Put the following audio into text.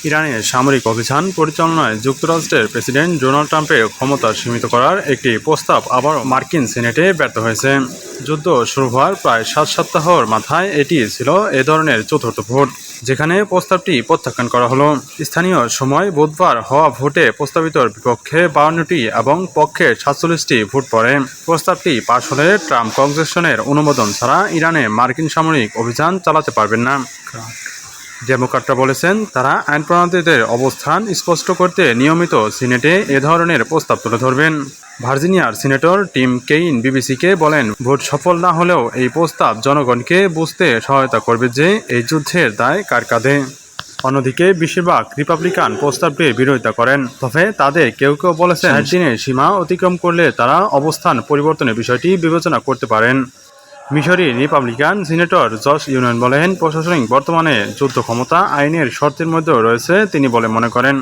ইরানের সামরিক অভিযান পরিচালনায় যুক্তরাষ্ট্রের প্রেসিডেন্ট ডোনাল্ড ট্রাম্পের ক্ষমতা সীমিত করার একটি প্রস্তাব আবারও মার্কিন সিনেটে ব্যর্থ হয়েছে। যুদ্ধ শুরু হওয়ার প্রায় 7 সপ্তাহর মাথায় এটি ছিল এ ধরনের চতুর্থ ভোট, যেখানে প্রস্তাবটি প্রত্যাখ্যান করা হলো। স্থানীয় সময় বুধবার হওয়া ভোটে প্রস্তাবিতর বিপক্ষে 52টি এবং পক্ষে 47টি ভোট পড়ে। প্রস্তাবটি পাশ হলে ট্রাম্প কংগ্রেসের অনুমোদন ছাড়া ইরানে মার্কিন সামরিক অভিযান চালাতে পারবেন না। ডেমোক্র্যাটরা বলেছেন, তারা আইন প্রণেতাদের অবস্থান স্পষ্ট করতে নিয়মিত সিনেটে এ ধরনের প্রস্তাব তুলে ধরবেন। ভার্জিনিয়ার সিনেটর টিম কেইন বিবিসিকে বলেন, ভোট সফল না হলেও এই প্রস্তাব জনগণকে বুঝতে সহায়তা করবে যে এই যুদ্ধের দায় কার কাঁধে। অন্যদিকে বেশিরভাগ রিপাবলিকান প্রস্তাবটির বিরোধিতা করেন, তবে তাদের কেউ কেউ বলেছেন 60 দিনের সীমা অতিক্রম করলে তারা অবস্থান পরিবর্তনের বিষয়টি বিবেচনা করতে পারেন। মিশরি রিপাবলিকান সিনেটর জশ ইউনিয়ন বলেন, প্রশাসনিক বর্তমানে যুদ্ধ ক্ষমতা আইনের শর্তের মধ্যেও রয়েছে তিনি বলে মনে করেন।